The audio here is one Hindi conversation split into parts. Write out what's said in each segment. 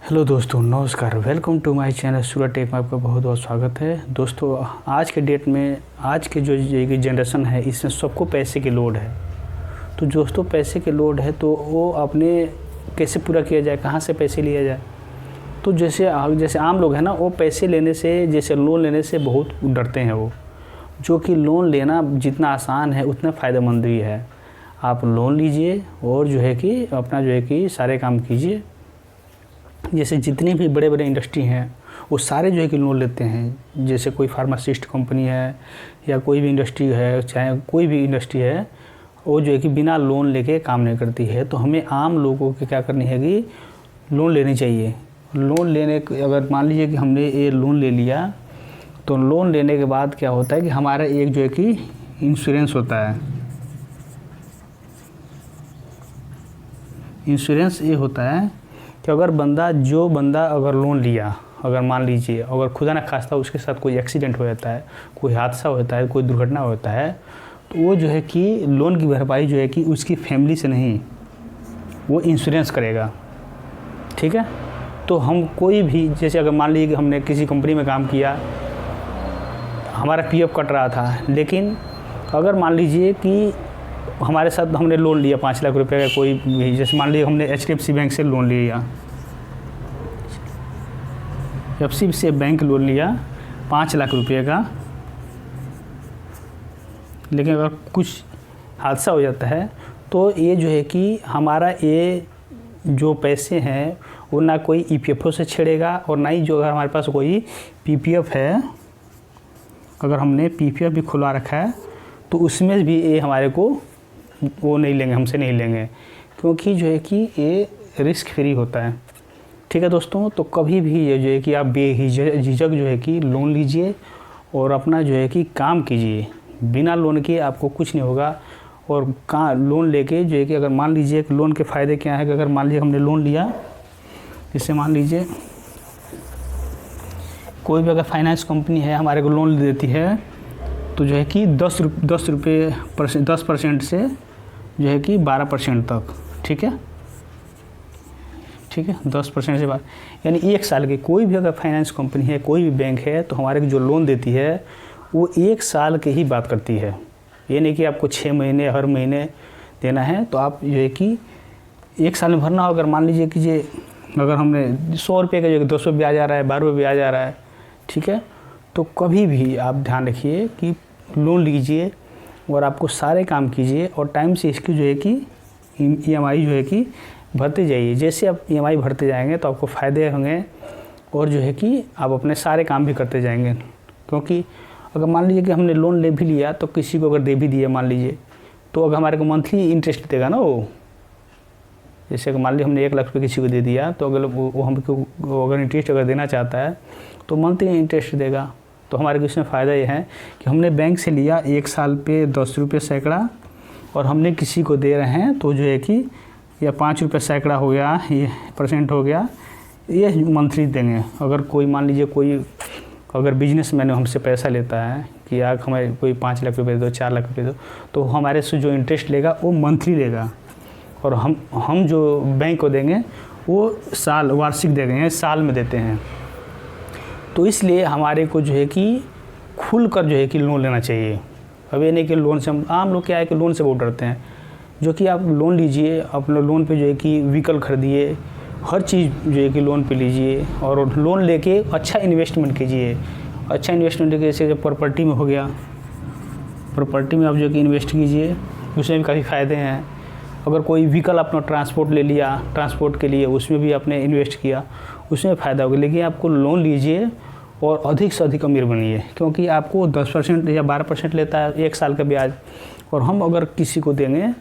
हेलो दोस्तों, नमस्कार। Welcome to my channel Suraj tech में आपका बहुत बहुत स्वागत है। दोस्तों, आज के डेट में आज के जो ये जनरेशन है, इसमें सबको पैसे की लोड है। तो दोस्तों, पैसे की लोड है तो वो अपने कैसे पूरा किया जाए, कहाँ से पैसे लिया जाए। तो जैसे आम लोग हैं ना, वो पैसे लेने से, जैसे लोन लेने से बहुत डरते हैं वो, जो कि लोन लेना जितना आसान है उतना फ़ायदेमंद भी है। आप लोन लीजिए और जो है कि अपना जो है कि सारे काम कीजिए। जैसे जितने भी बड़े बड़े इंडस्ट्री हैं वो सारे जो है कि लोन लेते हैं। जैसे कोई फार्मासिस्ट कंपनी है या कोई भी इंडस्ट्री है, चाहे कोई भी इंडस्ट्री है, वो जो है कि बिना लोन लेके काम नहीं करती है। तो हमें आम लोगों को क्या करनी है कि लोन लेनी चाहिए। लोन लेने अगर मान लीजिए कि हमने ये लोन ले लिया, तो लोन लेने के बाद क्या होता है कि हमारा एक जो है कि इंश्योरेंस होता है। इंश्योरेंस ये होता है कि अगर बंदा अगर लोन लिया, अगर मान लीजिए अगर खुदा न खास्ता उसके साथ कोई एक्सीडेंट हो जाता है, कोई हादसा होता है, कोई दुर्घटना होता है, तो वो जो है कि लोन की भरपाई जो है कि उसकी फैमिली से नहीं, वो इंश्योरेंस करेगा। ठीक है। तो हम कोई भी, जैसे अगर मान लीजिए कि हमने किसी कंपनी में काम किया, हमारा पीएफ कट रहा था, लेकिन अगर मान लीजिए कि हमारे साथ हमने लोन लिया 5 लाख रुपए का, कोई भी, जैसे मान लीजिए हमने HDFC बैंक से लोन लिया, HDFC से बैंक लोन लिया 5 लाख रुपए का, लेकिन अगर कुछ हादसा हो जाता है तो ये जो है कि हमारा ये जो पैसे हैं वो ना कोई EPFO से छेड़ेगा और ना ही जो अगर हमारे पास कोई PPF है, अगर हमने PPF भी खुलवा रखा है तो उसमें भी ये हमारे को वो नहीं लेंगे, हमसे नहीं लेंगे, क्योंकि जो है कि ये रिस्क फ्री होता है। ठीक है दोस्तों। तो कभी भी ये जो है कि आप बेझिझक जो है कि लोन लीजिए और अपना जो है कि काम कीजिए। बिना लोन के आपको कुछ नहीं होगा। और लोन लेके जो है कि अगर मान लीजिए कि लोन के फ़ायदे क्या है कि अगर मान लीजिए हमने लोन लिया, जैसे मान लीजिए कोई भी अगर फाइनेंस कंपनी है हमारे को लोन देती है, तो जो है कि 10% से जो है कि 12% तक। ठीक है। 10% से 12, यानी 1 साल की कोई भी अगर फाइनेंस कंपनी है, कोई भी बैंक है, तो हमारे को जो लोन देती है वो 1 साल की ही बात करती है। ये नहीं कि आपको 6 महीने हर महीने देना है। तो आप जो है कि 1 साल में भरना हो। अगर मान लीजिए कि ये अगर हमने 100 रुपये का जो 200 ब्याज आ रहा है, 12 ब्याज आ रहा है, ठीक है, तो कभी भी आप ध्यान रखिए कि लोन लीजिए और आपको सारे काम कीजिए और टाइम से इसकी जो है कि EMI जो है कि भरते जाइए। जैसे आप EMI भरते जाएंगे तो आपको फ़ायदे होंगे और जो है कि आप अपने सारे काम भी करते जाएंगे। क्योंकि अगर मान लीजिए कि हमने लोन ले भी लिया तो किसी को अगर दे भी दिया मान लीजिए, तो अगर हमारे को मंथली इंटरेस्ट देगा ना वो, जैसे कि मान लीजिए हमने 1 लाख रुपये किसी को दे दिया, तो अगर वो हमको अगर इंटरेस्ट अगर देना चाहता है तो मंथली इंटरेस्ट देगा। तो हमारे को इसमें फ़ायदा ये है कि हमने बैंक से लिया 1 साल पे 10 रुपये सैकड़ा, और हमने किसी को दे रहे हैं तो जो है कि या 5 रुपये सैकड़ा हो गया, ये % हो गया, ये मंथली देंगे। अगर कोई मान लीजिए कोई अगर बिजनेसमैन हमसे पैसा लेता है कि यार हमें कोई 5 लाख रुपये दो, 4 लाख रुपये दो, तो हमारे से जो इंटरेस्ट लेगा वो मंथली लेगा, और हम जो बैंक को देंगे वो वार्षिक देंगे, साल में देते हैं। तो इसलिए हमारे को जो है कि खुल कर जो है कि लोन लेना चाहिए। अब ये नहीं कि लोन से, हम आम लोग क्या है कि लोन से बहुत डरते हैं, जो कि आप लोन लीजिए, अपने लोन पे जो है कि व्हीकल खरीदिए, हर चीज़ जो है कि लोन पे लीजिए, और लोन लेके अच्छा इन्वेस्टमेंट कीजिए। अच्छा इन्वेस्टमेंट जैसे प्रॉपर्टी में हो गया, प्रॉपर्टी में आप जो कि इन्वेस्ट कीजिए, उसमें भी काफ़ी फ़ायदे हैं। अगर कोई व्हीकल अपना ट्रांसपोर्ट ले लिया, ट्रांसपोर्ट के लिए, उसमें भी आपने इन्वेस्ट किया, उसमें फ़ायदा होगा। लेकिन आपको लोन लीजिए और अधिक से अधिक अमीर बनिए, क्योंकि आपको 10% या 12% लेता है 1 साल का ब्याज, और हम अगर किसी को देंगे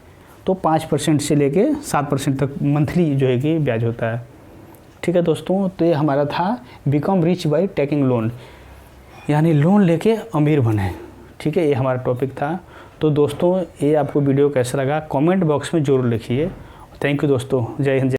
तो 5% से लेके 7% तक मंथली जो है कि ब्याज होता है। ठीक है दोस्तों। तो ये हमारा था become rich by taking loan, यानी लोन लेके अमीर बने। ठीक है, ये हमारा टॉपिक था। तो दोस्तों, ये आपको वीडियो कैसा लगा कमेंट बॉक्स में ज़रूर लिखिए। थैंक यू दोस्तों। जय हिंद।